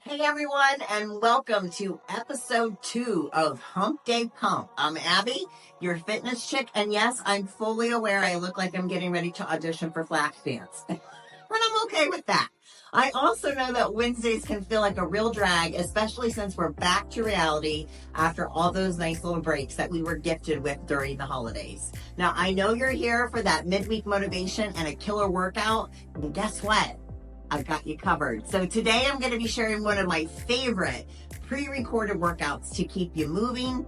Hey everyone, and welcome to episode 2 of Hump Day Pump. I'm Abby, your fitness chick, and yes, I'm fully aware I look like I'm getting ready to audition for Flash Dance. But I'm okay with that. I also know that Wednesdays can feel like a real drag, especially since we're back to reality after all those nice little breaks that we were gifted with during the holidays. Now, I know you're here for that midweek motivation and a killer workout, and guess what? I've got you covered. So today I'm going to be sharing one of my favorite pre-recorded workouts to keep you moving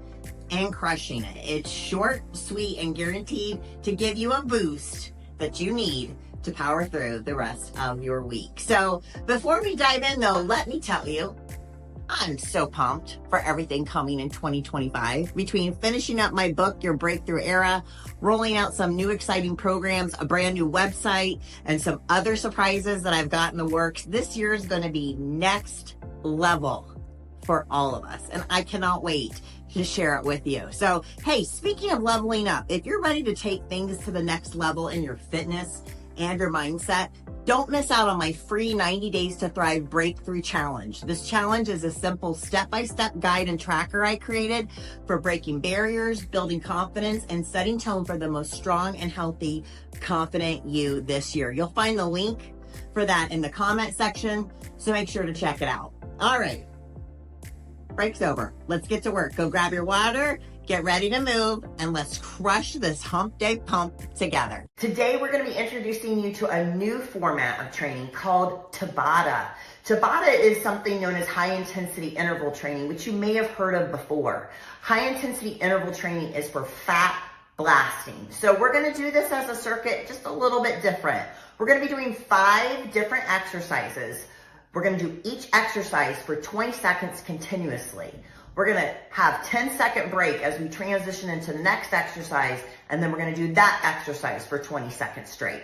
and crushing it. It's short, sweet, and guaranteed to give you a boost that you need to power through the rest of your week. So before we dive in though, let me tell you, I'm so pumped for everything coming in 2025. Between finishing up my book, Your Breakthrough Era, rolling out some new exciting programs, a brand new website, and some other surprises that I've got in the works, this year is going to be next level for all of us. And I cannot wait to share it with you. So, hey, speaking of leveling up, if you're ready to take things to the next level in your fitness and your mindset, don't miss out on my free 90 Days to Thrive Breakthrough Challenge. This challenge is a simple step-by-step guide and tracker I created for breaking barriers, building confidence, and setting tone for the most strong and healthy, confident you this year. You'll find the link for that in the comment section, so make sure to check it out. All right, break's over. Let's get to work. Go grab your water, get ready to move, and let's crush this Hump Day Pump together. Today, we're going to be introducing you to a new format of training called Tabata. Tabata is something known as high-intensity interval training, which you may have heard of before. High-intensity interval training is for fat blasting. So we're going to do this as a circuit just a little bit different. We're going to be doing 5 different exercises. We're going to do each exercise for 20 seconds continuously. We're going to have 10-second break as we transition into the next exercise, and then we're going to do that exercise for 20 seconds straight.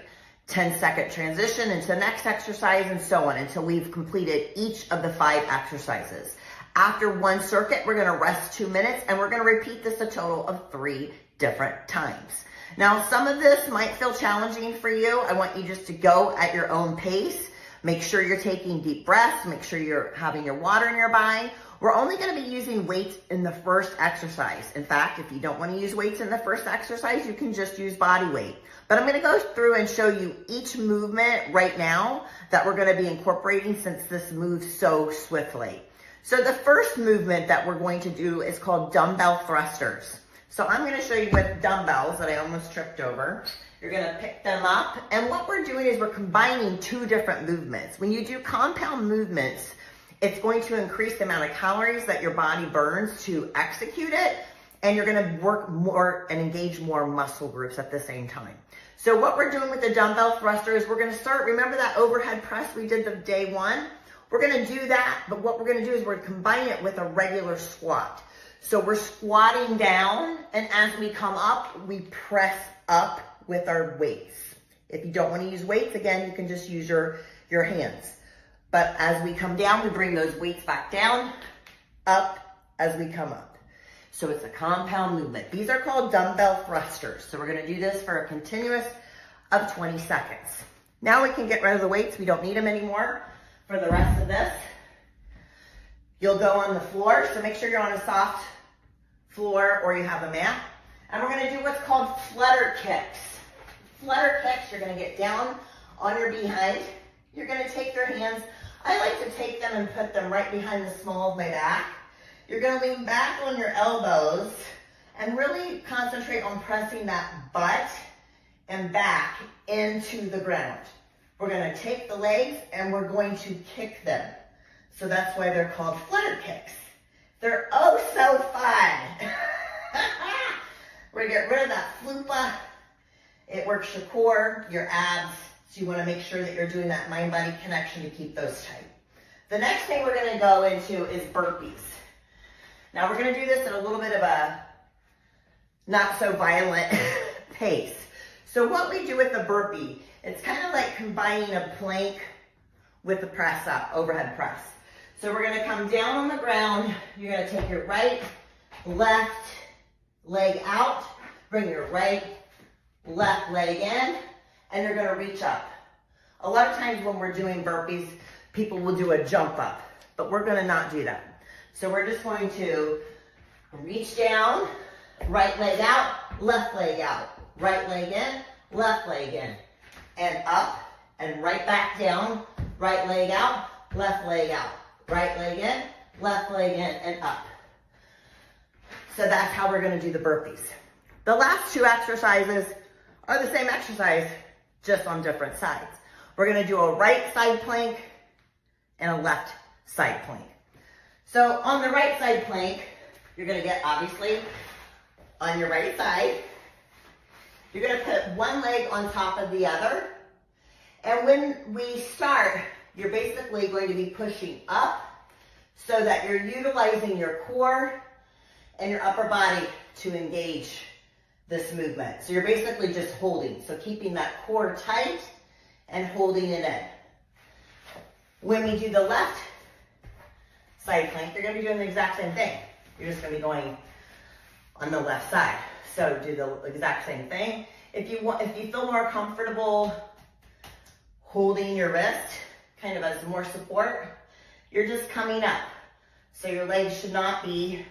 10-second transition into the next exercise, and so on until we've completed each of the 5 exercises. After one circuit, we're going to rest 2 minutes, and we're going to repeat this a total of 3 different times. Now, some of this might feel challenging for you. I want you just to go at your own pace. Make sure you're taking deep breaths. Make sure you're having your water nearby. We're only going to be using weights in the first exercise. In fact, if you don't want to use weights in the first exercise, you can just use body weight. But I'm going to go through and show you each movement right now that we're going to be incorporating since this moves so swiftly. So the first movement that we're going to do is called dumbbell thrusters. So I'm going to show you with dumbbells that I almost tripped over. You're going to pick them up. And what we're doing is we're combining 2 different movements. When you do compound movements, it's going to increase the amount of calories that your body burns to execute it, and you're gonna work more and engage more muscle groups at the same time. So what we're doing with the dumbbell thruster is we're gonna start, remember that overhead press we did the day 1? We're gonna do that, but what we're gonna do is we're gonna combine it with a regular squat. So we're squatting down, and as we come up, we press up with our weights. If you don't wanna use weights, again, you can just use your hands. But as we come down, we bring those weights back down, up as we come up. So it's a compound movement. These are called dumbbell thrusters. So we're gonna do this for a continuous of 20 seconds. Now we can get rid of the weights. We don't need them anymore for the rest of this. You'll go on the floor. So make sure you're on a soft floor or you have a mat. And we're gonna do what's called flutter kicks. Flutter kicks, you're gonna get down on your behind. You're gonna take your hands, I like to take them and put them right behind the small of my back. You're gonna lean back on your elbows and really concentrate on pressing that butt and back into the ground. We're gonna take the legs and we're going to kick them. So that's why they're called flutter kicks. They're oh so fun. We're gonna get rid of that flupa. It works your core, your abs. So you want to make sure that you're doing that mind-body connection to keep those tight. The next thing we're going to go into is burpees. Now we're going to do this at a little bit of a not so violent pace. So what we do with the burpee, it's kind of like combining a plank with the press up, overhead press. So we're going to come down on the ground. You're going to take your right, left leg out, bring your right, left leg in, and you're gonna reach up. A lot of times when we're doing burpees, people will do a jump up. but we're gonna not do that. So we're just going to reach down, right leg out, left leg out, right leg in, left leg in, and up, and right back down, right leg out, left leg out, right leg in, left leg in, and up. So that's how we're gonna do the burpees. The last two exercises are the same exercise, just on different sides. We're gonna do a right side plank and a left side plank. So on the right side plank, you're gonna get, obviously, on your right side, you're gonna put one leg on top of the other. And when we start, you're basically going to be pushing up so that you're utilizing your core and your upper body to engage this movement. So you're basically just holding. So keeping that core tight and holding it in. When we do the left side plank, you're gonna be doing the exact same thing. You're just gonna be going on the left side. So do the exact same thing. If you feel more comfortable holding your wrist, kind of as more support, you're just coming up. So your legs should not be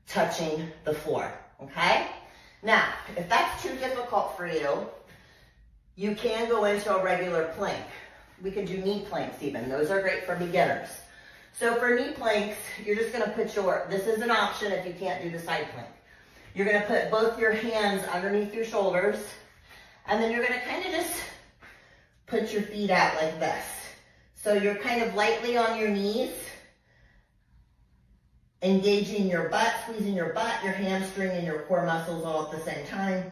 touching the floor, okay? Now, if that's too difficult for you, you can go into a regular plank. We can do knee planks even. Those are great for beginners. So for knee planks, you're just gonna put this is an option if you can't do the side plank. You're gonna put both your hands underneath your shoulders, and then you're gonna kind of just put your feet out like this. So you're kind of lightly on your knees, engaging your butt, squeezing your butt, your hamstring, and your core muscles all at the same time,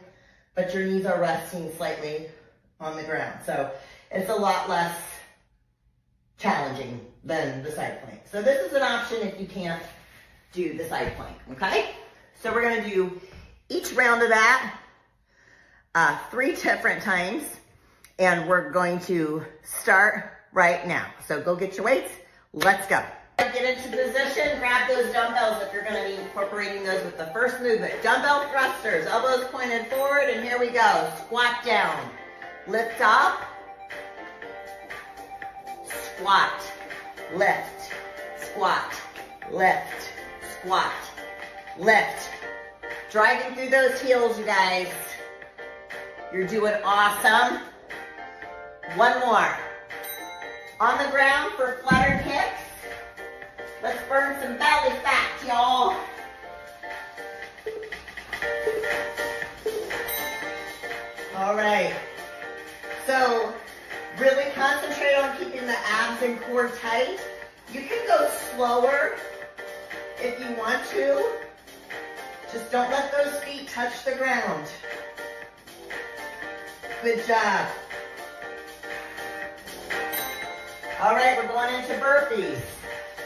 but your knees are resting slightly on the ground. So it's a lot less challenging than the side plank. So this is an option if you can't do the side plank, okay? So we're gonna do each round of that 3 different times, and we're going to start right now. So go get your weights, let's go. Get into position, grab those dumbbells if you're gonna be incorporating those with the first movement. Dumbbell thrusters, elbows pointed forward, and here we go. Squat down, lift up, squat, lift, squat, lift, squat, lift. Driving through those heels, you guys. You're doing awesome. One more. On the ground for flutter kicks. Let's burn some belly fat, y'all. All right. So really concentrate on keeping the abs and core tight. You can go slower if you want to. Just don't let those feet touch the ground. Good job. All right, we're going into burpees.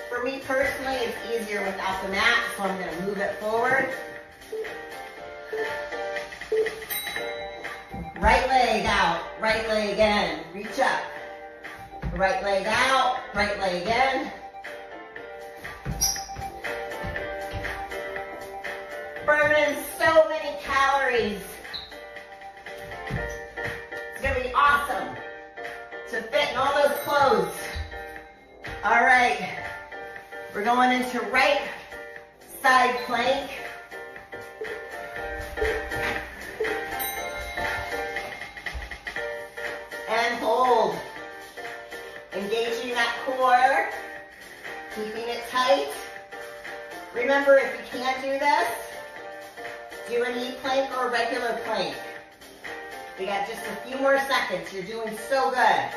For me personally, it's easier without the mat, so I'm going to move it forward. Right leg out, right leg in, reach up. Right leg out, right leg in. Burning so many calories. It's going to be awesome to fit in all those clothes. All right, we're going into right side plank. And hold. Engaging that core, keeping it tight. Remember, if you can't do this, do a knee plank or a regular plank. We got just a few more seconds. You're doing so good.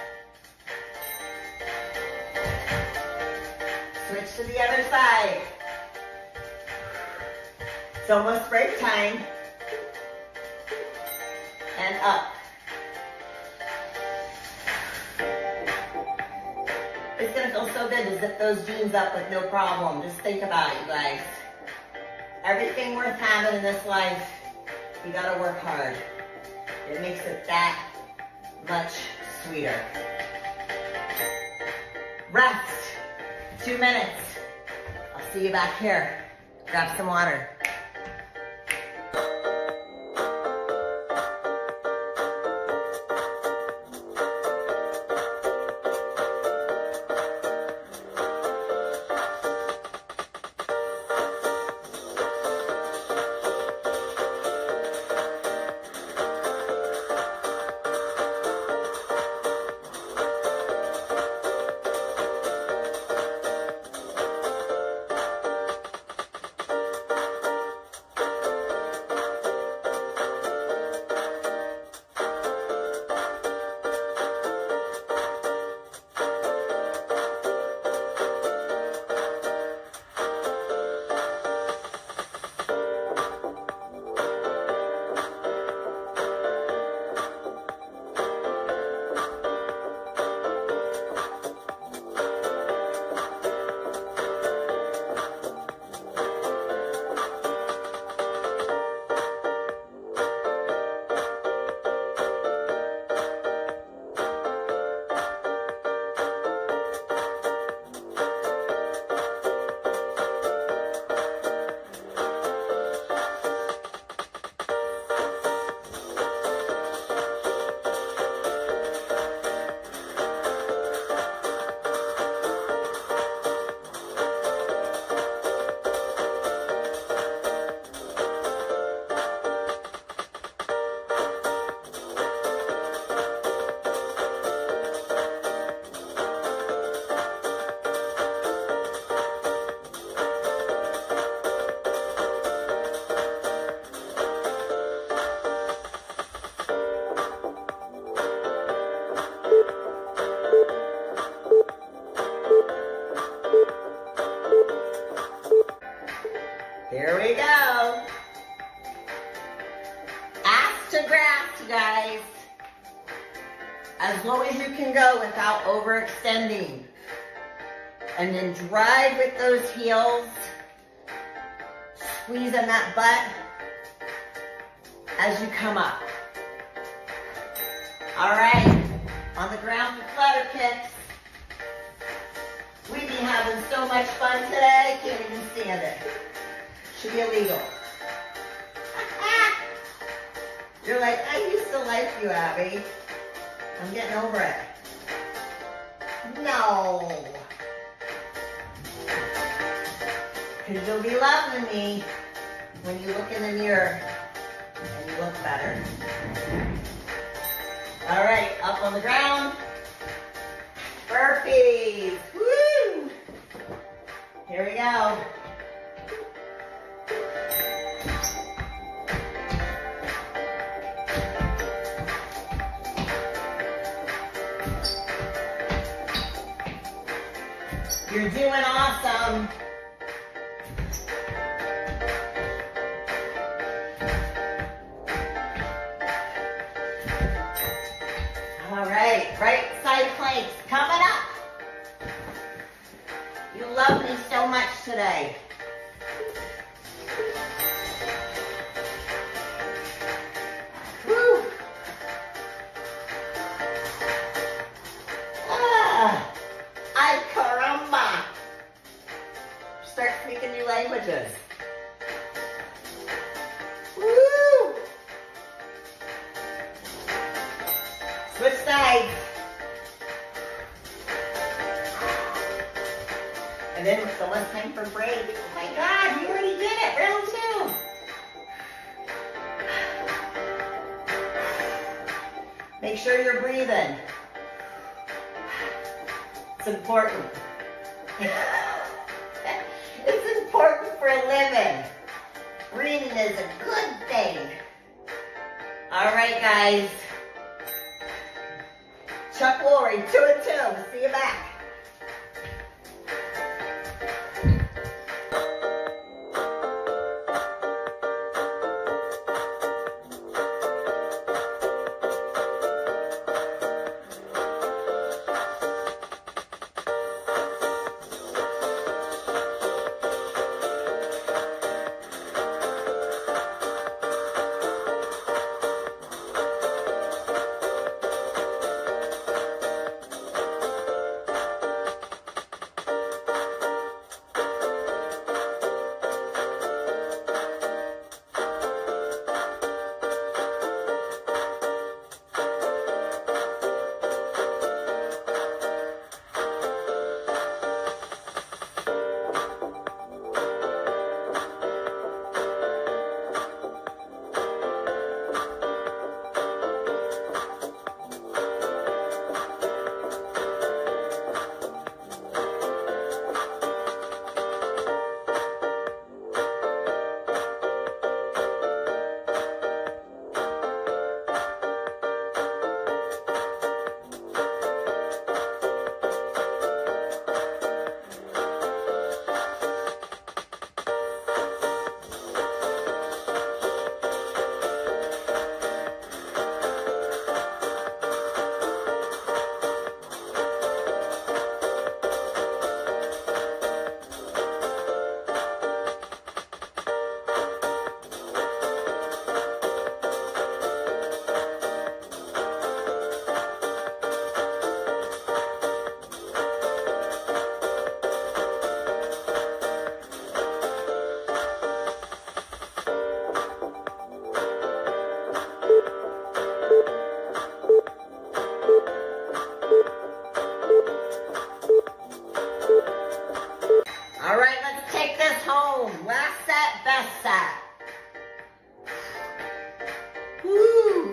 Switch to the other side. It's almost break time. And up. It's going to feel so good to zip those jeans up with no problem. Just think about it, you guys. Everything worth having in this life, you got to work hard. It makes it that much sweeter. Rest. 2 minutes. I'll see you back here. Grab some water. can go without overextending. And then drive with those heels. Squeeze in that butt as you come up. All right, on the ground for flutter kicks. We be having so much fun today, can't even stand it. Should be illegal. You're like, I used to like you, Abby. I'm getting over it. No. Because you'll be loving me when you look in the mirror and you look better. All right, up on the ground. Burpees. Woo! Here we go. You're doing awesome. All right, right side planks coming up. You love me so much today. Woo. Ay caramba. Start speaking new languages. Woo. Switch sides. And then it's almost time for break. Oh my God, you already did it. Round 2. Make sure you're breathing. It's important. It's important for a living. Breathing is a good thing. All right, guys. Chuck Lorre, 2 and 2. See you back.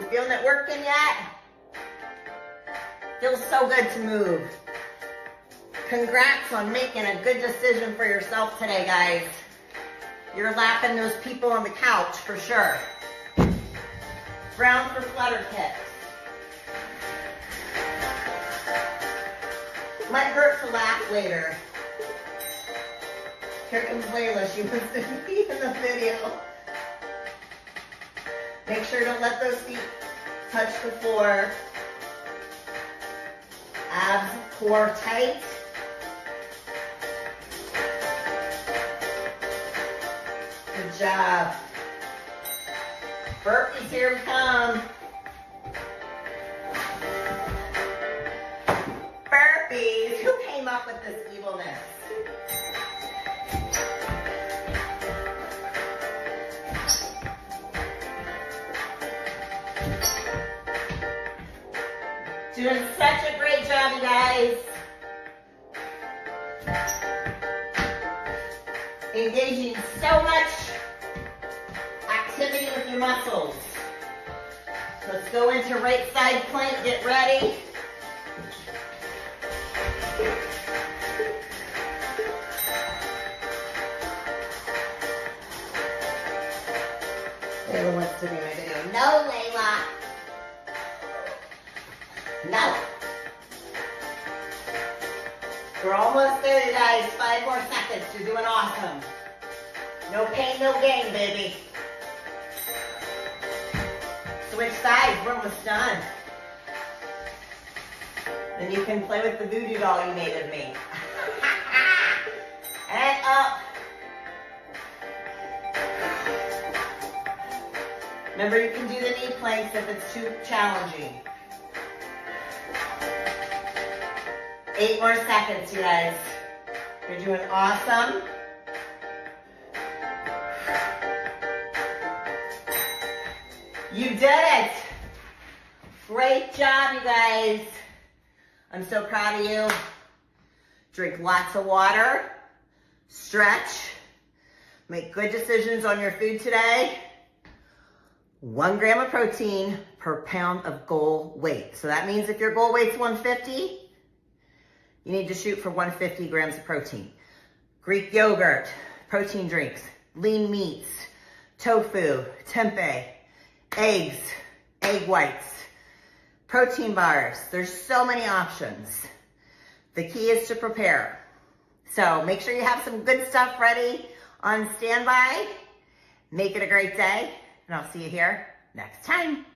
Feeling it working yet? Feels so good to move. Congrats on making a good decision for yourself today, guys. You're lapping those people on the couch for sure. Round for flutter kicks. Might hurt to laugh later. Here comes Layla. She wants to be in the video. Make sure don't let those feet touch the floor. Abs, core tight. Good job. Burpees, here we come. Burpees. Who came up with this evilness? Doing such a great job, you guys. Engaging so much activity with your muscles. Let's go into right side plank. Get ready. Layla wants to be my video. No, Layla. No. We're almost there, you guys. 5 more seconds. You're doing awesome. No pain, no gain, baby. Switch sides. We're almost done. Then you can play with the voodoo doll you made of me. And up. Remember, you can do the knee planks if it's too challenging. 8 more seconds, you guys. You're doing awesome. You did it. Great job, you guys. I'm so proud of you. Drink lots of water. Stretch. Make good decisions on your food today. 1 gram of protein per pound of goal weight. So that means if your goal weight's 150, you need to shoot for 150 grams of protein. Greek yogurt, protein drinks, lean meats, tofu, tempeh, eggs, egg whites, protein bars. There's so many options. The key is to prepare. So make sure you have some good stuff ready on standby. Make it a great day, and I'll see you here next time.